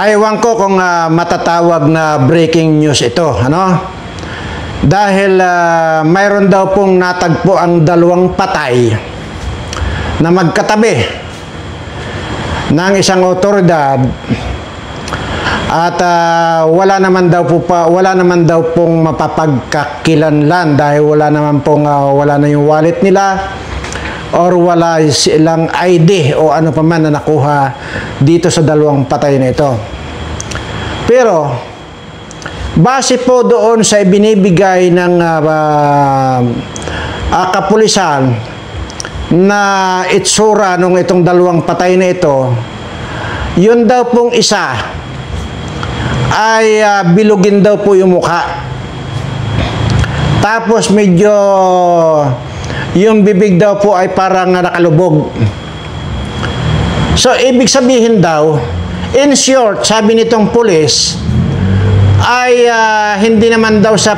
Ewan ko kung matatawag na breaking news ito, ano? Dahil mayroon daw pong natagpo ang dalawang patay na magkatabi ng isang otoridad at wala naman daw pong mapapagkakilanlan dahil wala na yung wallet nila or wala silang ID o ano pa man na nakuha dito sa dalawang patay na ito. Pero base po doon sa ibinibigay ng kapulisan na itsura nung itong dalawang patay na ito, yun daw pong isa ay bilugin daw po yung mukha. Tapos medyo yung bibig daw po ay parang nakalubog. So, ibig sabihin daw, in short, sabi nitong pulis, ay hindi naman daw sa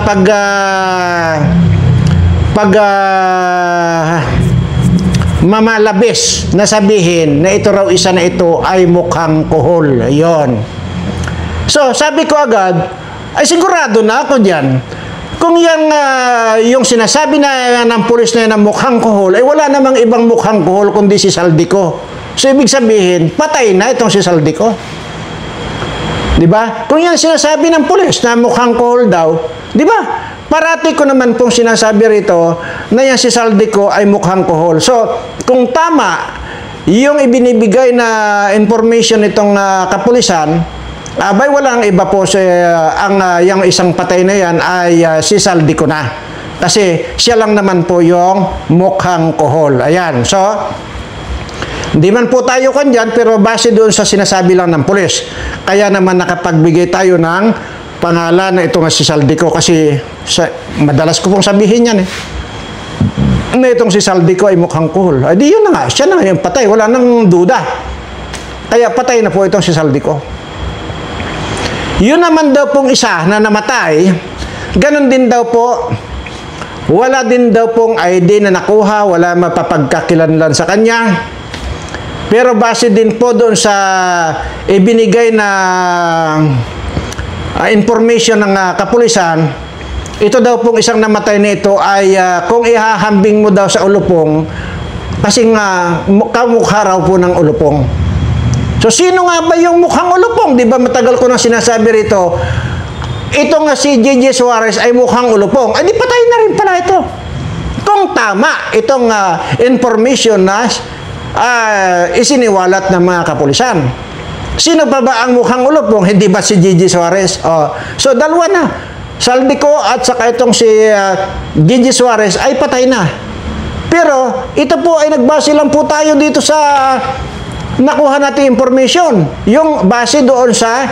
mamalabis na sabihin na ito raw isa na ito ay mukhang kuhol. Ayun. So, sabi ko agad, ay sigurado na ako dyan. Kung yung sinasabi na ng pulis na yan ng mukhang kuhol, ay wala namang ibang mukhang kuhol kundi si Saldico. So, ibig sabihin, patay na itong si Saldico. Diba? Kung yan sinasabi ng pulis na mukhang kuhol daw, diba? Parati ko naman pong sinasabi rito na yan si Saldico ay mukhang kuhol. So, kung tama yung ibinibigay na information nitong kapulisan, abay walang iba po yung isang patay na yan ay si Saldico na. Kasi siya lang naman po yung mukhang kuhol. Ayan. So, hindi man po tayo kandyan, pero base doon sa sinasabi lang ng pulis. Kaya naman nakapagbigay tayo ng pangalan na ito nga si Saldico kasi madalas ko pong sabihin yan na itong si Saldico ay mukhang kuhol. Ay di yun na nga, siya na nga yung patay. Wala nang duda. Kaya patay na po itong si Saldico. Yun naman daw pong isa na namatay, ganun din daw po, wala din daw pong ID na nakuha, wala mapapagkakilanlan sa kanya. Pero base din po doon sa ibinigay na information ng kapulisan, ito daw pong isang namatay na ito ay kung ihahambing mo daw sa ulupong, kasi nga kamukha raw po ng ulupong. So, sino nga ba yung mukhang ulupong? Di ba matagal ko nang sinasabi rito, ito nga si Gigi Suarez ay mukhang ulupong. Ay, di patay na rin pala ito. Kung tama, itong information na isiniwalat ng mga kapulisan. Sino pa ba ang mukhang ulupong? Hindi ba si Gigi Suarez? So, dalawa na. Saldico at saka itong si Gigi Suarez ay patay na. Pero, ito po ay nagbase lang po tayo dito sa nakuha natin information. Yung base doon sa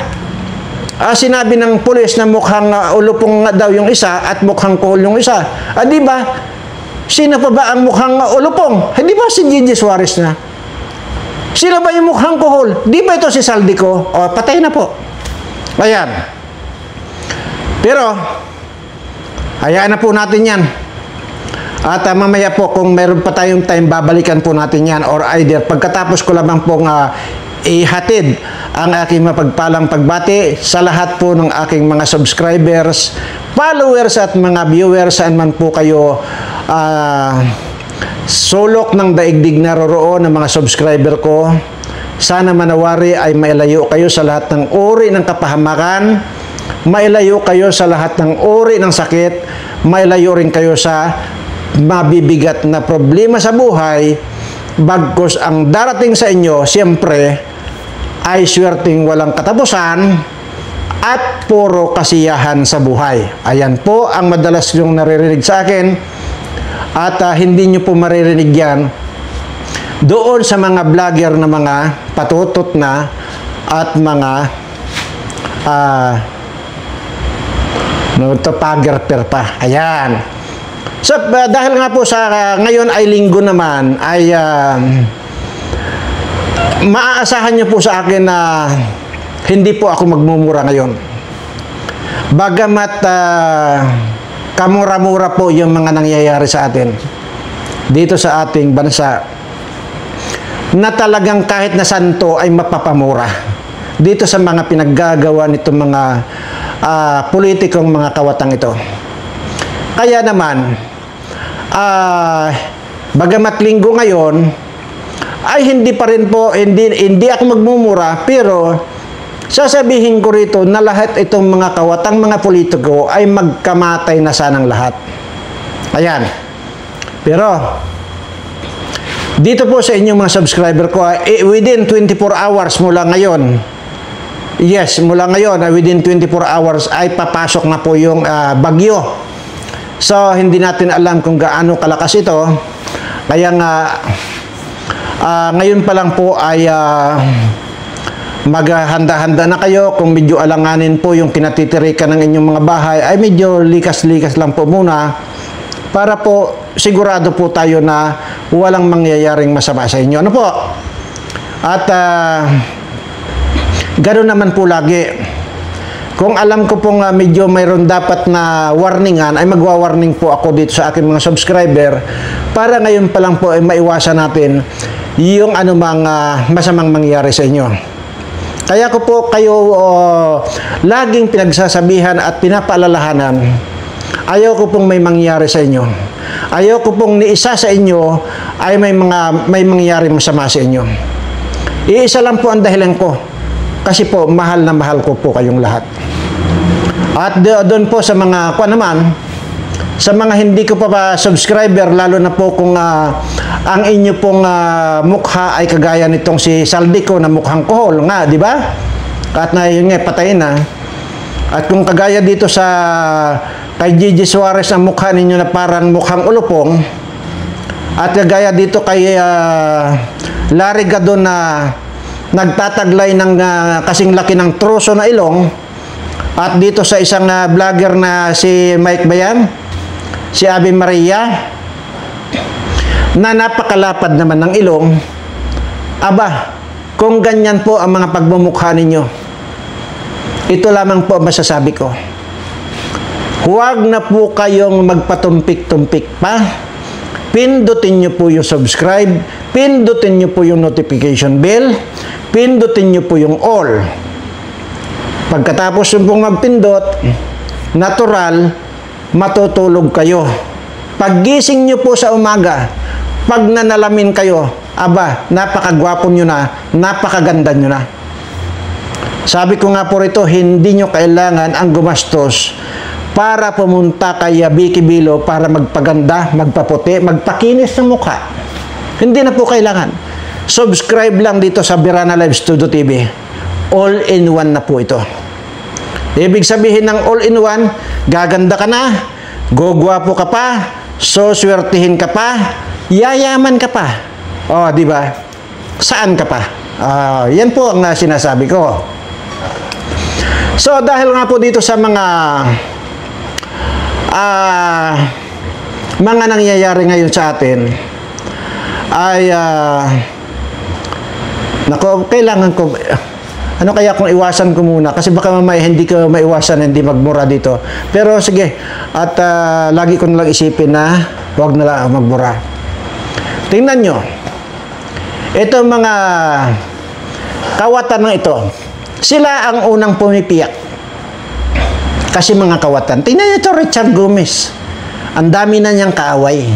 sinabi ng pulis na mukhang ulupong daw yung isa at mukhang kuhol yung isa. Di ba? Sino pa ba ang mukhang ulupong? Hindi ba si Gigi Suarez na? Sino ba yung mukhang kuhol? Di ba ito si Saldico? Patay na po. Ayan. Pero, hayaan na po natin yan. At mamaya po, kung meron pa tayong time, babalikan po natin yan. Or either, pagkatapos ko lamang pong ihatid ang aking mapagpalang pagbati sa lahat po ng aking mga subscribers, followers at mga viewers, saan man po kayo sulok ng daigdig naroroon ng mga subscriber ko. Sana manawari ay mailayo kayo sa lahat ng uri ng kapahamakan, mailayo kayo sa lahat ng uri ng sakit, mailayo rin kayo sa mabibigat na problema sa buhay, bagkus ang darating sa inyo, siyempre, ay swerteng walang katapusan at puro kasiyahan sa buhay. Ayan po ang madalas yung naririnig sa akin at hindi nyo po maririnig yan doon sa mga vlogger na mga patutot na at mga pagerper pa. Ayan. So, dahil nga po sa ngayon ay linggo naman, ay maaasahan niyo po sa akin na hindi po ako magmumura ngayon. Bagamat kamura-mura po yung mga nangyayari sa atin dito sa ating bansa, na talagang kahit na santo ay mapapamura. dito sa mga pinaggagawa nitong mga politikong mga kawatang ito. Kaya naman, bagamat linggo ngayon, ay hindi pa rin po, hindi ako magmumura, pero sasabihin ko rito na lahat itong mga kawatang mga politiko ay magkamatay na sanang lahat. Ayan. Pero, dito po sa inyong mga subscriber ko, within 24 hours mula ngayon, yes, mula ngayon, within 24 hours ay papasok na po yung bagyo. So, hindi natin alam kung gaano kalakas ito. Kaya nga, ngayon pa lang po ay maghanda-handa na kayo. Kung medyo alanganin po yung kinatitirikan ng inyong mga bahay, ay medyo likas-likas lang po muna para po sigurado po tayo na walang mangyayaring masama sa inyo. Ano po? At ganoon naman po lagi. Kung alam ko pong medyo mayroon dapat na warningan, ay magwa-warning po ako dito sa aking mga subscriber para ngayon pa lang po ay maiwasan natin yung anumang masamang mangyayari sa inyo. Kaya ko po kayo laging pinagsasabihan at pinapaalalahanan, ayaw ko pong may mangyayari sa inyo. Ayaw ko pong ni isa sa inyo ay may mangyayari masama sa inyo. Iisa lang po ang dahilan ko. Kasi po, mahal na mahal ko po kayong lahat. At doon po sa mga, sa mga hindi ko pa subscriber, lalo na po kung ang inyo pong mukha ay kagaya nitong si Saldico na mukhang kohol nga, di ba? At na yun nga, patay na. At kung kagaya dito sa kay Gigi Suarez ang mukha ninyo na parang mukhang ulupong, at kagaya dito kay Larry Gadon na nagtataglay ng kasing laki ng troso na ilong, at dito sa isang vlogger na si Mike Bayan, si Ave Maria, na napakalapad naman ng ilong. Aba, kung ganyan po ang mga pagmumukha ninyo, ito lamang po ang masasabi ko. Huwag na po kayong magpatumpik-tumpik pa. Pindutin nyo po yung subscribe, pindutin nyo po yung notification bell, pindutin nyo po yung all. Pagkatapos yung pong magpindot, natural, matutulog kayo. Paggising nyo po sa umaga, pag nanalamin kayo, aba, napakagwapo nyo na, napakaganda nyo na. Sabi ko nga po rito, hindi nyo kailangan ang gumastos para pumunta kay Vicky Bilo para magpaganda, magpaputi, magpakinis ng mukha. Hindi na po kailangan. Subscribe lang dito sa Birana Live Studio TV. All-in-one na po ito. Ibig sabihin ng all-in-one, gaganda ka na, gugwapo ka pa, soswertihin ka pa, yayaman ka pa. Oh, di ba? Saan ka pa? Yan po ang sinasabi ko. So, dahil nga po dito sa mga nangyayari ngayon sa atin, ay nako, kailangan ko, ano kaya kung iwasan ko muna, kasi baka mamaya hindi ko maiwasan, hindi magmura dito. Pero sige, at lagi ko nalang isipin na huwag na lang magmura. Tingnan nyo, ito mga kawatan ng ito, sila ang unang pumipiyak. Kasi mga kawatan, tingnan nyo ito, Richard Gomez, ang dami na niyang kaaway.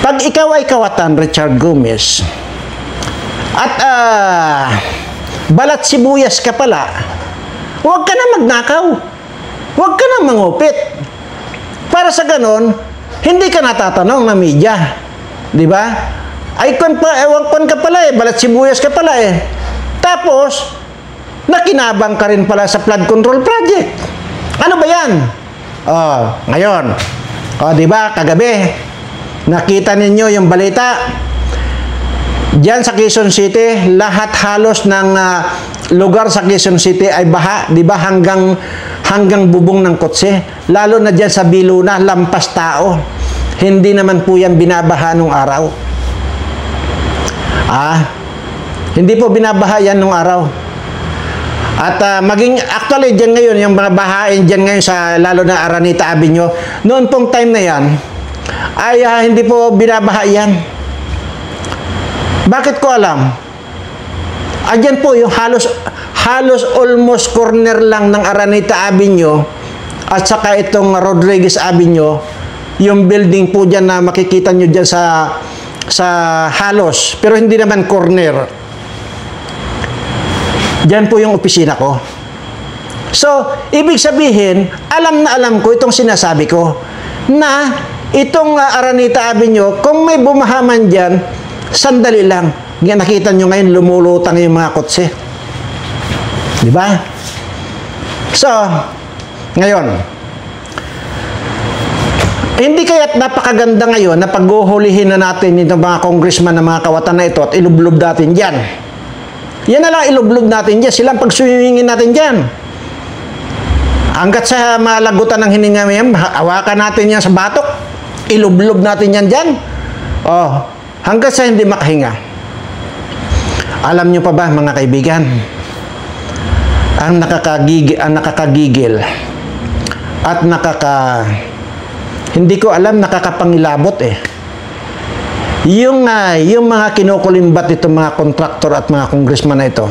Pag ikaw ay kawatan, Richard Gomez, at balat sibuyas ka pala, huwag ka na magnakaw, huwag ka na mangupit. Para sa ganon, hindi ka natatanong na media. Di ba? Ay, ewan ka pala balat sibuyas ka pala Tapos, nakinabang ka rin pala sa flood control project. Ano ba yan? Ngayon. Di ba, kagabi, nakita ninyo yung balita. Diyan sa Quezon City, lahat halos ng lugar sa Quezon City ay baha, di ba, hanggang bubong ng kotse. Lalo na diyan sa Biluna, lampas tao. Hindi naman po yan binabaha nung araw. Hindi po binabaha yan nung araw. At actually, dyan ngayon, yung mga bahain dyan ngayon sa lalo na Araneta Avenue, noon pong time na yan, ay hindi po binabaha yan. Bakit ko alam? Andyan po yung halos almost corner lang ng Araneta Avenue at saka itong Rodriguez Avenue, yung building po dyan na makikita nyo dyan sa halos, pero hindi naman corner. Dyan po yung opisina ko. So, ibig sabihin, alam na alam ko itong sinasabi ko, na itong Araneta Avenue, kung may bumahaman dyan, sandali lang. Nakita nyo ngayon, lumulutang yung mga kotse. Di ba? So, ngayon, hindi kaya't napakaganda ngayon na paghuhulihin na natin itong mga congressman na mga kawatan na ito at ilublob natin dyan. Yan na lang, ilublob natin dyan. Silang pagsuwingin natin dyan. Hanggat sa malagutan ng hininga ngayon, hawakan natin yan sa batok. Ilublob natin yan dyan. Oh, hanggat sa hindi makahinga. Alam nyo pa ba, mga kaibigan, ang nakakagigil at hindi ko alam, nakakapangilabot yung mga kinukulimbat itong mga kontraktor at mga congressman na ito,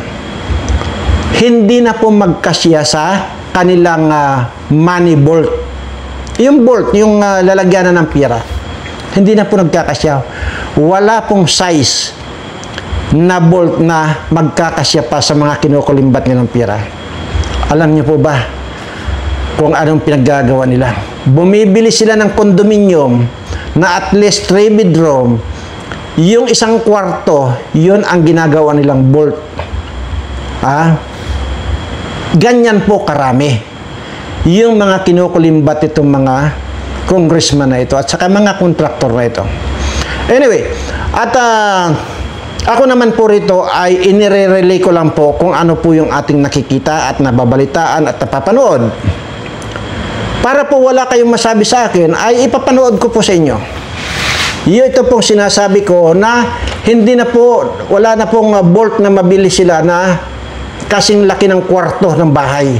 hindi na po magkasya sa kanilang money bolt. Yung bolt, yung lalagyanan ng pera, hindi na po nagkakasya. Wala pong size na bolt na magkakasya pa sa mga kinukulimbat nila ng pera. Alam niyo po ba kung anong pinaggagawa nila? Bumibili sila ng condominium na at least 3 bedroom, yung isang kwarto, yun ang ginagawa nilang bolt. Ganyan po karami yung mga kinukulimbat itong mga congressman na ito at saka mga kontraktor na ito. Anyway, at ako naman po rito ay inire-relay ko lang po kung ano po yung ating nakikita at nababalitaan at napapanood. Para po wala kayong masabi sa akin, ay ipapanood ko po sa inyo. Ito pong sinasabi ko na hindi na po, wala na pong bolt na mabili sila na kasing laki ng kwarto ng bahay.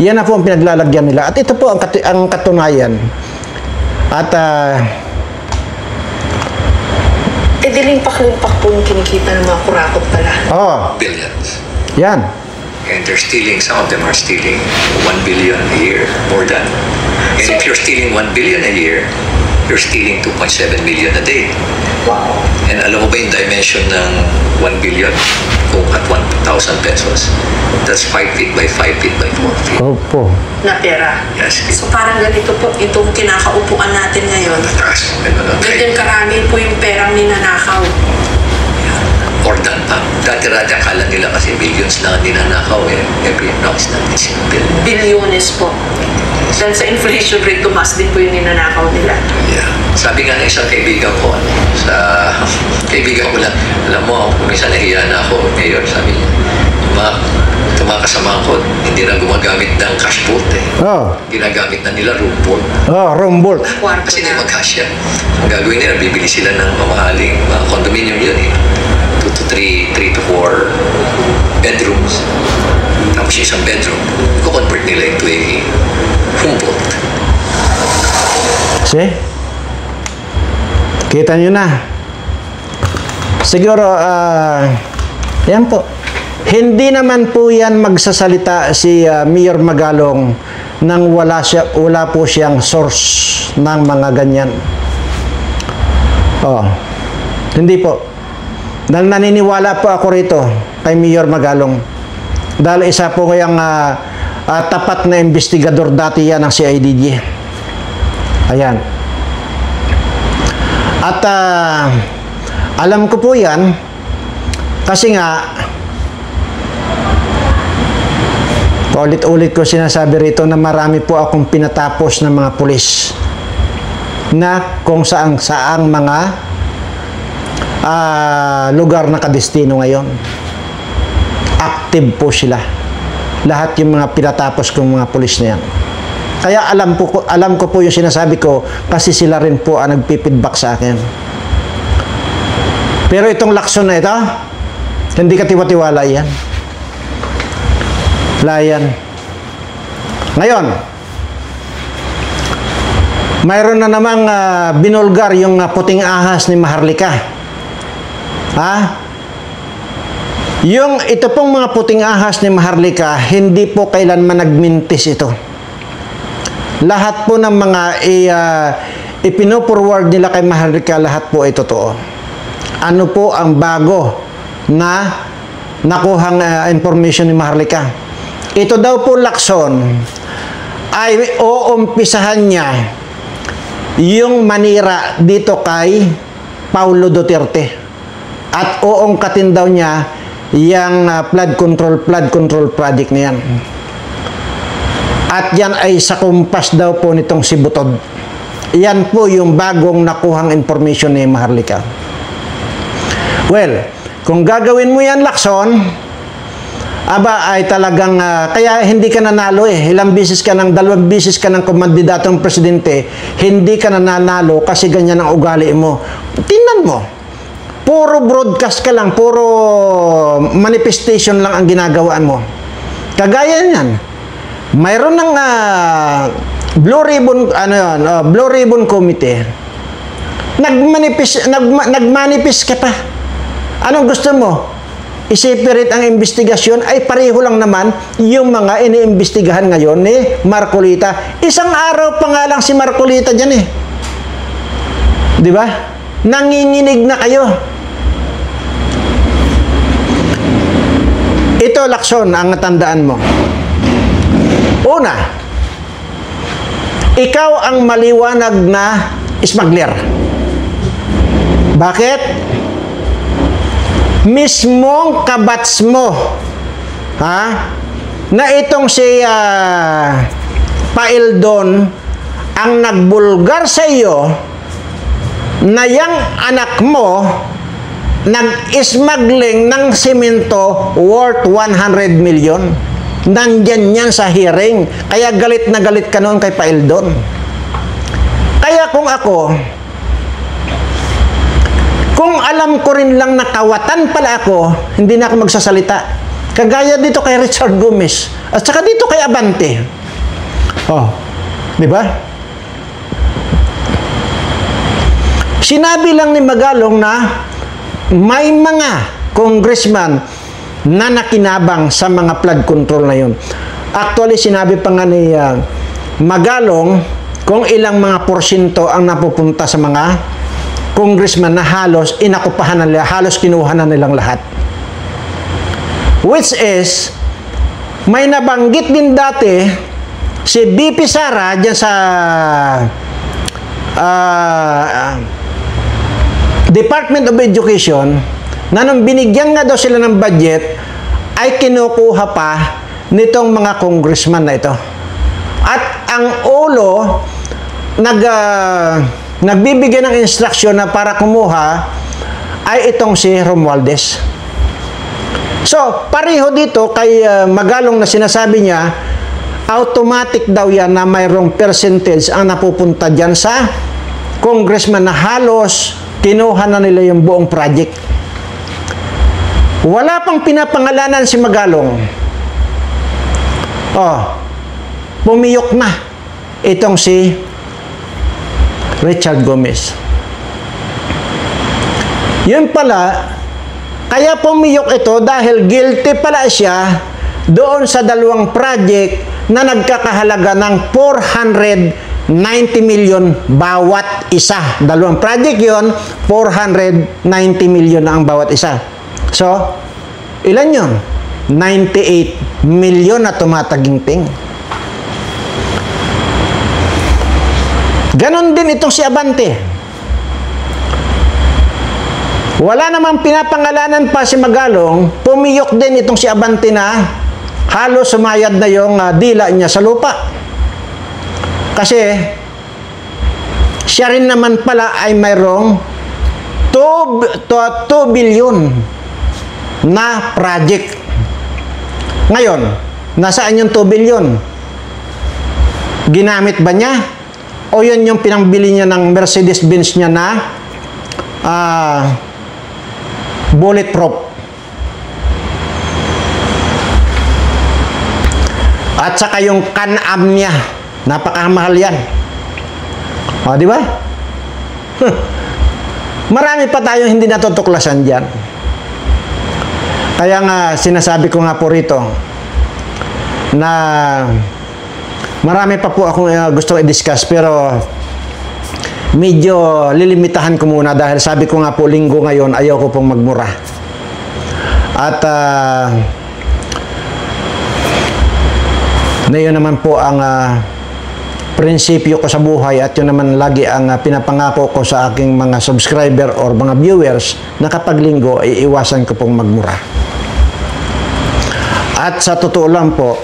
Yan na po ang pinaglalagyan nila. At ito po ang katunayan. At diling-pak-limpak po yung kinikita ng mga kurakot pala. Billions. Yan. And they're stealing, some of them are stealing 1 billion a year, more than. And if you're stealing 1 billion a year, you're stealing 2.7 million a day. Wow. And alam mo ba yung dimension ng 1 billion? Kung at 1,000 pesos, that's 5 feet by 5 feet by 4 feet. Opo. Na pera. Yes. So parang ganito po, itong kinakaupuan natin ngayon. Mataas. Ganyan karami po yung perang ninanakaw. Or than pa. Dati-dati akala nila kasi billions lang ang ninanakaw every now is not billion. Bilyones po. Dahil sa inflation rate, tumas din po yung ninanakaw nila. Yeah. Sabi nga ng isang kaibigan ko, sa kaibigan ko lang, alam mo, minsan nahiya na ako ngayon, sabi niya, mga kasamahan ko, hindi na gumagamit ng cash bolt Ginagamit na nila room bolt. Room bolt. Kasi hindi magkasya. Ang gagawin nila, bibili sila ng mamahaling condominium yun 2 to 4 bedrooms. Tapos isang bedroom, i-convert nila into a room bolt. See? Kita nyo na. Siguro, yan po. Hindi naman po yan magsasalita si Mayor Magalong nang wala po siyang source ng mga ganyan. Hindi po. Dahil naniniwala po ako rito kay Mayor Magalong. Dahil isa po kayang tapat na investigador dati yan ng CIDG. Ayan. At alam ko po yan kasi nga paulit-ulit ko sinasabi rito na marami po akong pinatapos ng mga pulis na kung saang mga lugar na kadestino ngayon. Active po sila. Lahat yung mga pinatapos kong mga pulis na yan. Kaya alam ko po yung sinasabi ko kasi sila rin po ang nagpipidback sa akin. Pero itong Lacson na ito, hindi ka tiwatiwala yan. Layan. Ngayon, mayroon na namang binulgar yung puting ahas ni Maharlika. ito pong mga puting ahas ni Maharlika, hindi po kailanman nagmintis ito. Lahat po ng mga ipino-forward nila kay Maharlika, lahat po ay totoo. Ano po ang bago na nakuhang information ni Maharlika? Ito daw po, Lacson, ay uumpisahan niya yung manira dito kay Paulo Duterte. At uungkatin daw niya yung flood control project na yan. At yan ay sa kumpas daw po nitong si Butod. Yan po yung bagong nakuhang information ni Maharlika. Well, kung gagawin mo yan, Lacson, aba ay talagang, kaya hindi ka nanalo eh. Dalawang bisis ka ng kumandidatong presidente, hindi ka nanalo kasi ganyan ang ugali mo. Tingnan mo. Puro broadcast ka lang, puro manifestation lang ang ginagawaan mo. Kagaya niyan, mayroon ng Blue Ribbon Committee. Nagmanifest ka pa. Anong gusto mo? I-separate ang investigasyon, ay pareho lang naman yung mga iniimbestigahan ngayon ni Marcolita. Isang araw pa nga lang si Marcolita dyan eh. Di ba? Nanginginig na kayo. Ito, Lacson, ang tandaan mo. Una, ikaw ang maliwanag na smuggler. Bakit? Mismong kabats mo, na itong si Paildon ang nagbulgar sa iyo na yang anak mo nag-smuggling ng simento worth 100 million. Nandyan yan sa hearing. Kaya galit na galit ka noon kay Paildon. Kaya kung alam ko rin lang nakawatan pala ako, hindi na ako magsasalita. Kagaya dito kay Richard Gomez. At saka dito kay Abante. Oh, di ba? Sinabi lang ni Magalong na may mga congressman na nakinabang sa mga flood control na yun. Actually, sinabi pa nga ni Magalong kung ilang mga porsyento ang napupunta sa mga congressman na halos inakupahan na nila, halos kinuha na nilang lahat. Which is, may nabanggit din dati si BP Sara dyan sa Department of Education, na nung binigyan nga daw sila ng budget, ay kinukuha pa nitong mga congressman na ito. At ang ulo, nagbibigay ng instruction na para kumuha, ay itong si Romualdez. So, pareho dito kay Magalong na sinasabi niya, automatic daw yan na mayroong percentage ang napupunta dyan sa congressman na halos kinuha na nila yung buong project. Wala pang pinapangalanan si Magalong. Oh, pumiyok na itong si Richard Gomez. Yun pala, kaya pumiyok ito dahil guilty pala siya doon sa dalawang project na nagkakahalaga ng 490 million bawat isa. Dalawang project yon, 490 million na ang bawat isa. So, ilan yun? 98 million na tumataginting. Ganon din itong si Abante. Wala namang pinapangalanan pa si Magalong, pumiyok din itong si Abante na halos sumayad na yung dila niya sa lupa. Kasi, siya rin naman pala ay mayroong 2 billion na project. Ngayon, nasaan yung 2 billion? Ginamit ba niya? O yun yung pinangbili niya ng Mercedes-Benz niya na bulletproof? At saka yung Can-Am niya, napakamahal yan. O, di ba? Marami pa tayong hindi natutuklasan dyan. Kaya nga sinasabi ko nga po rito na marami pa po akong gusto i-discuss, pero medyo lilimitahan ko muna dahil sabi ko nga po linggo ngayon, ayaw ko pong magmura. At na yun naman po ang prinsipyo ko sa buhay, at yun naman lagi ang pinapangako ko sa aking mga subscriber or mga viewers, na kapag linggo ay iwasan ko pong magmura. At sa totoo lang po,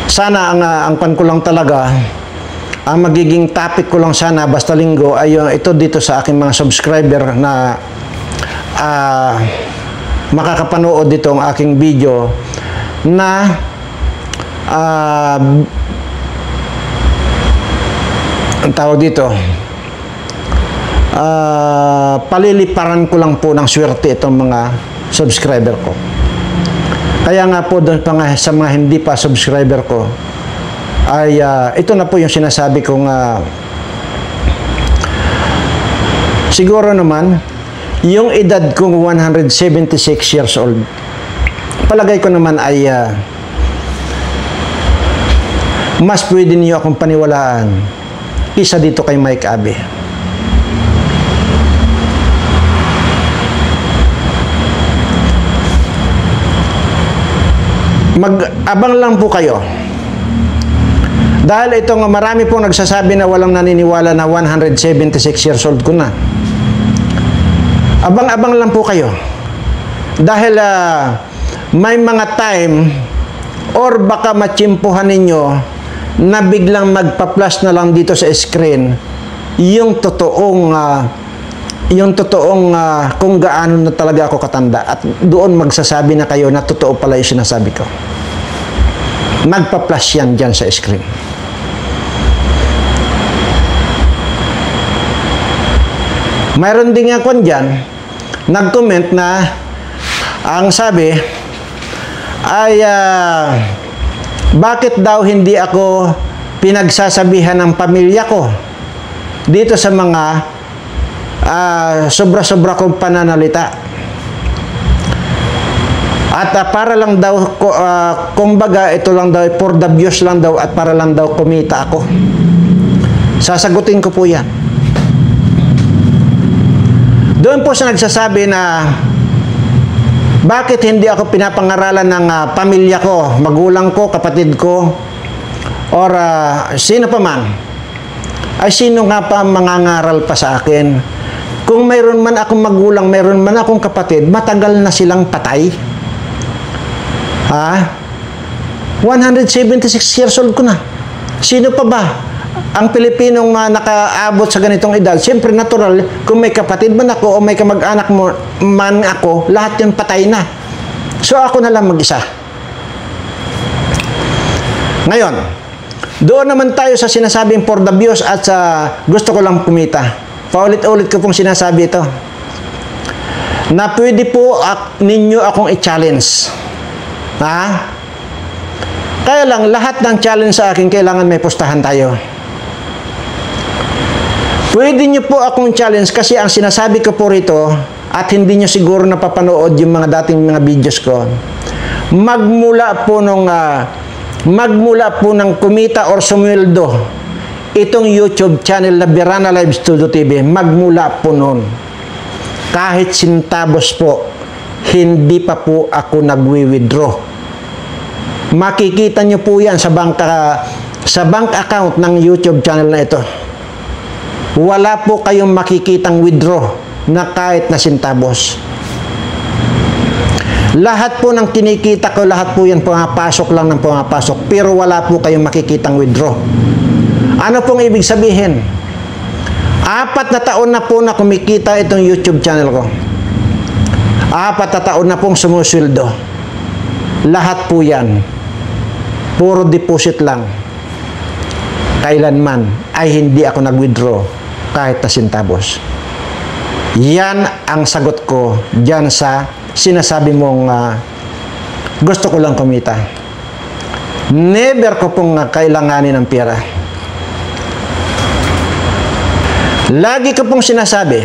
sana ang pan ko lang talaga, ang magiging topic ko lang sana basta linggo ay ito dito sa aking mga subscriber na makakapanood dito ang aking video na ang tawag dito, paliliparan ko lang po ng swerte itong mga subscriber ko. Kaya nga po doon pa nga sa mga hindi pa subscriber ko ay ito na po yung sinasabi kong siguro naman yung edad kong 176 years old, palagay ko naman ay mas pwede niyo akong paniwalaan kisa dito kay Mike Abe. Mag-abang lang po kayo. Dahil itong marami pong nagsasabi na walang naniniwala na 176 years old ko na. Abang-abang lang po kayo. Dahil may mga time or baka matsimpuhan ninyo na biglang magpa-flash na lang dito sa screen yung totoong kung gaano na talaga ako katanda, at doon magsasabi na kayo na totoo pala yung sinasabi ko. Magpa-flash yan dyan sa screen. Mayroon din ako dyan nag-comment na ang sabi ay bakit daw hindi ako pinagsasabihan ng pamilya ko dito sa mga sobra-sobra kong pananalita. At para lang daw, kumbaga ito lang daw, for the views lang daw, at para lang daw kumita ako. Sasagutin ko po yan. Doon po sa nagsasabi na bakit hindi ako pinapangaralan ng pamilya ko, magulang ko, kapatid ko, or sino pa man, ay sino nga pa mangangaral pa sa akin? Kung mayroon man akong magulang, mayroon man akong kapatid, matagal na silang patay. 176 years old ko na. Sino pa ba ang Pilipinong nakaabot sa ganitong edad? Siyempre natural, kung may kapatid man ako o may kamag-anak man ako, lahat yun patay na. So ako na lang mag-isa. Ngayon, doon naman tayo sa sinasabing for the views at sa gusto ko lang kumita. Paulit-ulit ko pong sinasabi ito na pwede po ninyo akong i-challenge. Kaya lang, lahat ng challenge sa akin kailangan may pustahan tayo. Pwede nyo po akong challenge kasi ang sinasabi ko po rito, at hindi nyo siguro napapanood yung mga dating mga videos ko, magmula po ng kumita or sumweldo itong YouTube channel na Birana Live Studio TV, magmula po noon, kahit sintabos po, hindi pa po ako nagwi-withdraw. Makikita nyo po yan sa bank account ng YouTube channel na ito. Wala po kayong makikitang withdraw na kahit na sintabos. Lahat po ng kinikita ko, lahat po yan pumapasok lang ng pumapasok, pero wala po kayong makikitang withdraw. Ano pong ibig sabihin? 4 na taon na po na kumikita itong YouTube channel ko. 4 na taon na pong sumusweldo. Lahat po yan, puro deposit lang. Kailanman ay hindi ako nag-withdraw kahit na sintabos. Yan ang sagot ko dyan sa sinasabi mong gusto ko lang kumita. Never ko pong kailanganin ng pera. Lagi ko pong sinasabi,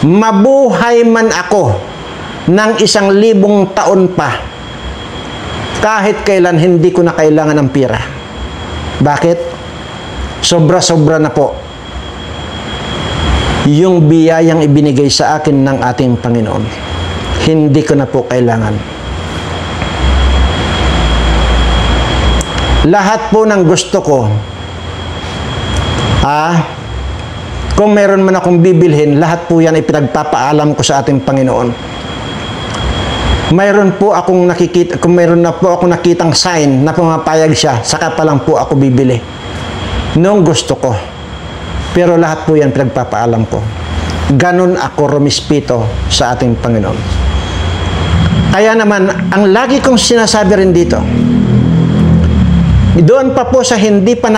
mabuhay man ako ng 1,000 taon pa, kahit kailan hindi ko na kailangan ng pira. Bakit? Sobra-sobra na po yung biyayang ibinigay sa akin ng ating Panginoon. Hindi ko na po kailangan. Lahat po ng gusto ko, kung meron man akong bibilhin, lahat po yan ipinagpapaalam ko sa ating Panginoon. Mayroon po akong nakikita, kung mayroon na po akong nakitang sign na pumapayag siya, saka pa lang po ako bibili. Nung gusto ko. Pero lahat po yan pinagpapaalam ko. Ganon ako rumispito sa ating Panginoon. Kaya naman, ang lagi kong sinasabi rin dito, doon pa po sa hindi pa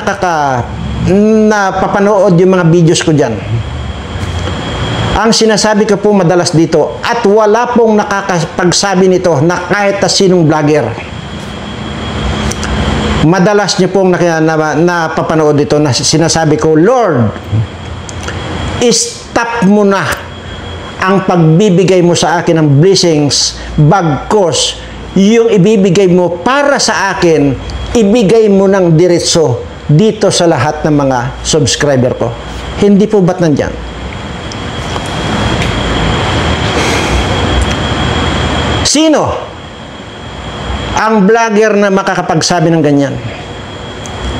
napapanood yung mga videos ko dyan, ang sinasabi ko po madalas dito, at wala pong nakakapagsabi nito na kahit na sinong vlogger, madalas niyo pong napapanood dito na sinasabi ko, Lord, stop mo na ang pagbibigay mo sa akin ng blessings, bagkos yung ibibigay mo para sa akin, ibigay mo ng diretso dito sa lahat ng mga subscriber ko. Hindi po ba't nandyan? Sino ang vlogger na makakapagsabi ng ganyan?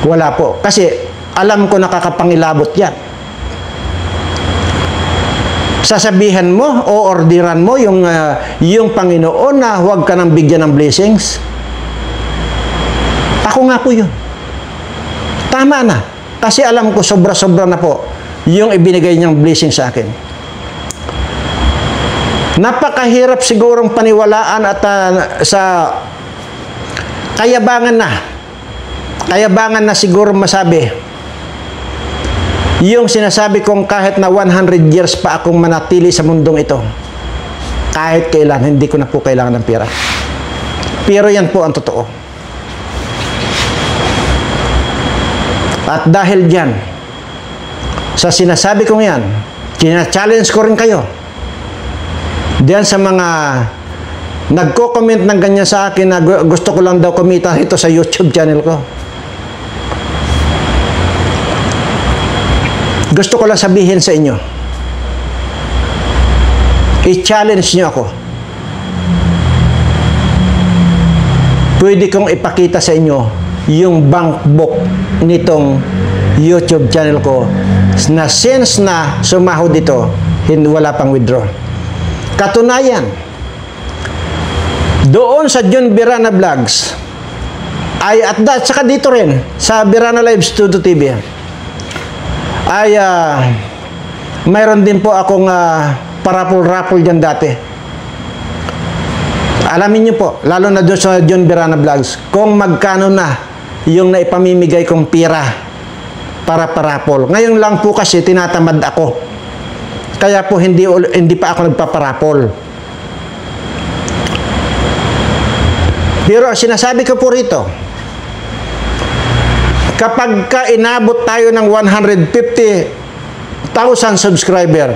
Wala po. Kasi alam ko nakakapangilabot yan. Sasabihan mo o orderan mo yung Panginoon na huwag ka nang bigyan ng blessings. Ako nga po yun. Tama na. Kasi alam ko sobra-sobra na po yung ibinigay niyang blessing sa akin. Napakahirap sigurong paniwalaan at sa kayabangan na siguro masabi yung sinasabi kong kahit na 100 years pa akong manatili sa mundong ito, kahit kailan, hindi ko na po kailangan ng pera. Pero yan po ang totoo. At dahil dyan, sa sinasabi kong yan, challenge ko rin kayo. Diyan sa mga nagko-comment ng ganyan sa akin na gusto ko lang daw kumita ito sa YouTube channel ko. Gusto ko lang sabihin sa inyo, i-challenge nyo ako. Pwede kong ipakita sa inyo yung bank book nitong YouTube channel ko na since na sumahod dito, wala pang withdraw. Katunayan, doon sa John Birana Vlogs, at saka dito rin, sa Birana Live Studio TV, ay mayroon din po akong parapol-rapol dyan dati. Alamin nyo po, lalo na doon sa John Birana Vlogs, kung magkano na yung naipamimigay kong pira para parapol. Ngayon lang po kasi tinatamad ako. Kaya po hindi pa ako nagpaparapol. Pero sinasabi ko po rito, kapag inabot tayo ng 150,000 subscriber,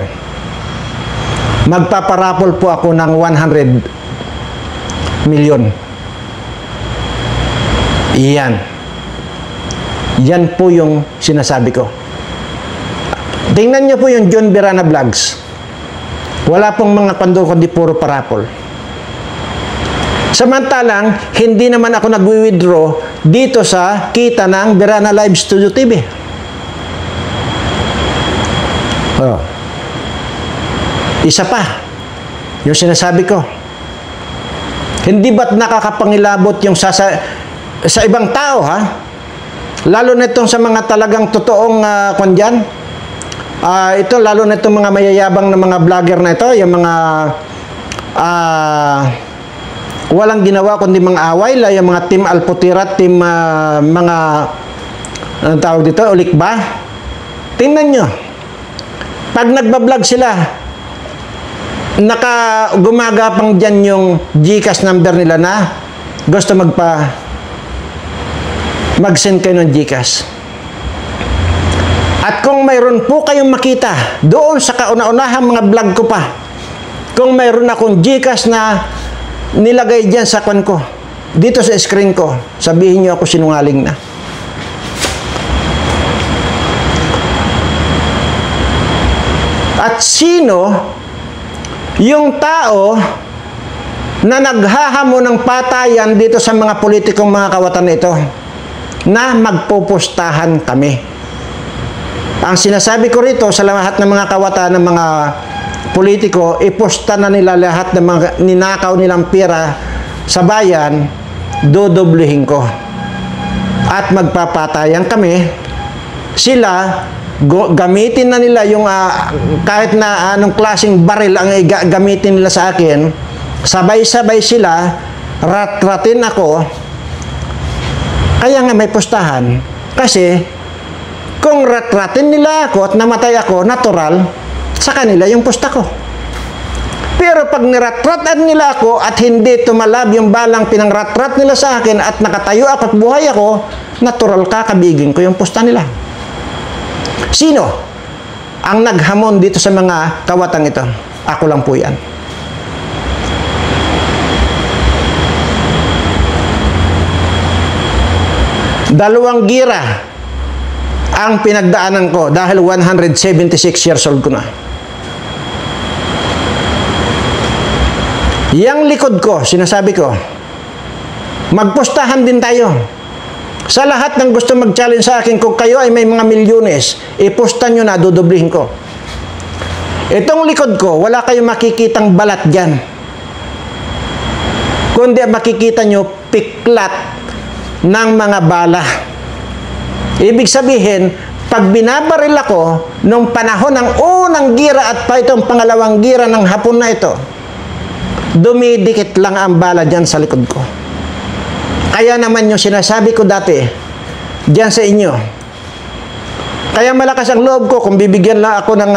magpaparapol po ako ng 100 million. Iyan. Yan po yung sinasabi ko. Tingnan nyo po yung John Birana Vlogs. Wala pong mga kando kundi puro parapol. Samantalang, hindi naman ako nag-withdraw dito sa kita ng Birana Live Studio TV. Oh. Isa pa, yung sinasabi ko. Hindi ba't nakakapangilabot yung sa ibang tao, ha? Lalo na itong sa mga talagang totoong kundyan. Ito, lalo na itong mga mayayabang na mga vlogger na ito, yung mga walang ginawa kundi mga away, yung mga team Alputirat, team mga anong tawag dito, Ulikba. Tingnan nyo, pag nagbablog sila, gumagapang dyan yung GCash number nila na gusto mag-send kayo ng GCash. At kung mayroon po kayong makita doon sa kauna-unahang mga vlog ko pa, Kung mayroon akong GCash na nilagay dyan sa kwan ko, dito sa screen ko, sabihin niyo ako sinungaling na. At sino yung tao na naghahamon ng patayan dito sa mga politikong mga kawatan ito na magpupustahan kami? Ang sinasabi ko rito sa lahat ng mga kawatan ng mga politiko, ipusta na nila lahat ng mga ninakaw nilang pera sa bayan, dodoblehin ko. At magpapatayan kami. Sila, gamitin na nila yung kahit na anong klaseng baril ang gamitin nila sa akin, sabay-sabay sila, rat-ratin ako. Kaya nga may pustahan. Kasi, kung rat-ratin nila ako at namatay ako, natural, sa kanila yung pusta ko. Pero pag nirat-ratan nila ako at hindi tumalab yung balang pinangrat-rat nila sa akin at nakatayo ako at buhay ako, natural kakabigin ko yung pusta nila. Sino ang naghamon dito sa mga kawatang ito? Ako lang po yan. Dalawang gira ang pinagdaanan ko dahil 176 years old ko na. Yang likod ko, sinasabi ko, magpustahan din tayo. Sa lahat ng gusto mag-challenge sa akin, kung kayo ay may mga milyones, ipusta nyo na, dudoblihin ko. Itong likod ko, wala kayong makikitang balat dyan. Kundi makikita nyo, piklat ng mga bala. Ibig sabihin, pag binabaril ako, nung panahon ng unang gira at pa itong pangalawang gira ng hapon na ito, dumidikit lang ang bala dyan sa likod ko. Kaya naman yung sinasabi ko dati, dyan sa inyo. Kaya malakas ang loob ko, kung bibigyan lang ako ng,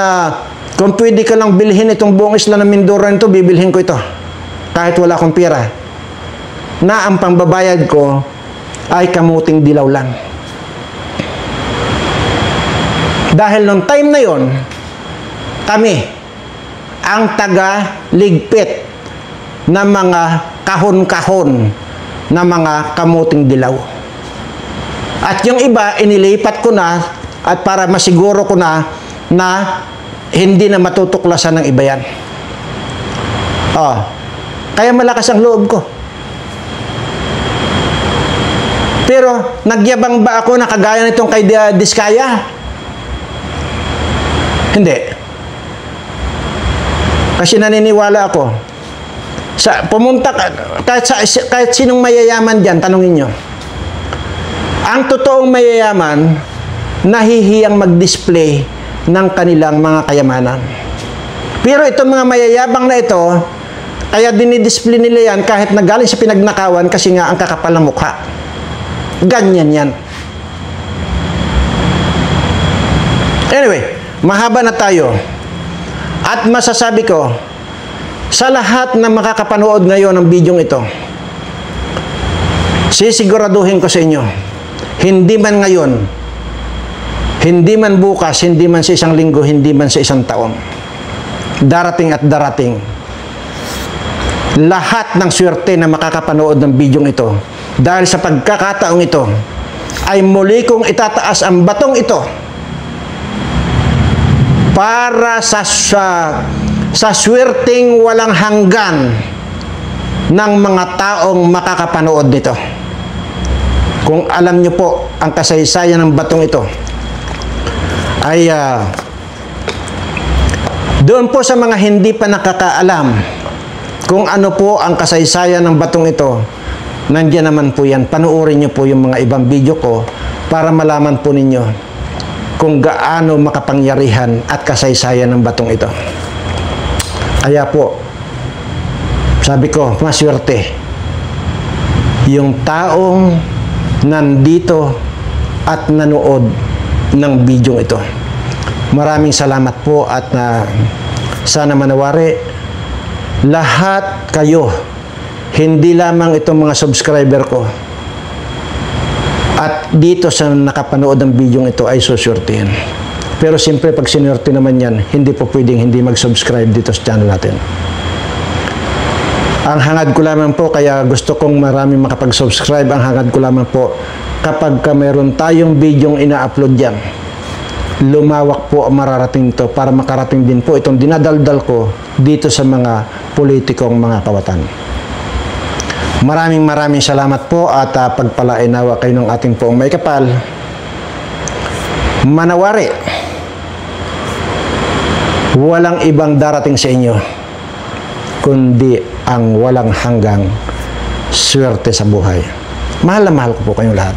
kung pwede ka lang bilhin itong buong isla ng Mindoro nito, bibilhin ko ito. Kahit wala akong pera. Na ang pambabayad ko ay kamuting dilaw lang. Dahil nung time na yon, kami ang taga-ligpit ng mga kahon-kahon na mga kamuting dilaw. At yung iba, inilipat ko na at para masiguro ko na hindi na matutuklasan ng iba yan. Kaya malakas ang loob ko. Pero, nagyabang ba ako na kagaya nitong kay Diskaya? Hindi. Kasi naniniwala ako. Pumunta kahit sinong mayayaman dyan, tanungin nyo. Ang totoong mayayaman, nahihiyang mag-display ng kanilang mga kayamanan. Pero itong mga mayayabang na ito, kaya dinidisplay nila yan kahit nagaling sa pinagnakawan kasi nga ang kakapal ng mukha. Ganyan yan. Anyway, mahaba na tayo. At masasabi ko, sa lahat na makakapanood ngayon ng bidyong ito, sisiguraduhin ko sa inyo, hindi man ngayon, hindi man bukas, hindi man sa isang linggo, hindi man sa isang taon, darating at darating, lahat ng swerte na makakapanood ng bidyong ito, dahil sa pagkakataong ito, ay muli kong itataas ang batong ito para sa swerteng walang hanggan ng mga taong makakapanood nito. Kung alam nyo po ang kasaysayan ng batong ito, ay doon po sa mga hindi pa nakakaalam kung ano po ang kasaysayan ng batong ito, nandiyan naman po yan. Panuorin nyo po yung mga ibang video ko para malaman po ninyo kung gaano makapangyarihan at kasaysayan ng batong ito. Kaya po, sabi ko, maswerte yung taong nandito at nanood ng video ito. Maraming salamat po at sana manawari lahat kayo, hindi lamang itong mga subscriber ko at dito sa nakapanood ng video ito ay suswertihin. Pero siyempre, pag sinwerte naman yan, hindi po pwedeng hindi mag-subscribe dito sa channel natin. Ang hangad ko lamang po, kaya gusto kong maraming makapag-subscribe, ang hangad ko lamang po, kapag ka meron tayong videong ina-upload yan, lumawak po mararating to para makarating din po itong dinadaldal ko dito sa mga politikong mga kawatan. Maraming salamat po at pagpalain nawa kayo ng ating poong may kapal. Manawari, walang ibang darating sa inyo kundi ang walang hanggang swerte sa buhay. Mahal na mahal ko po kayong lahat.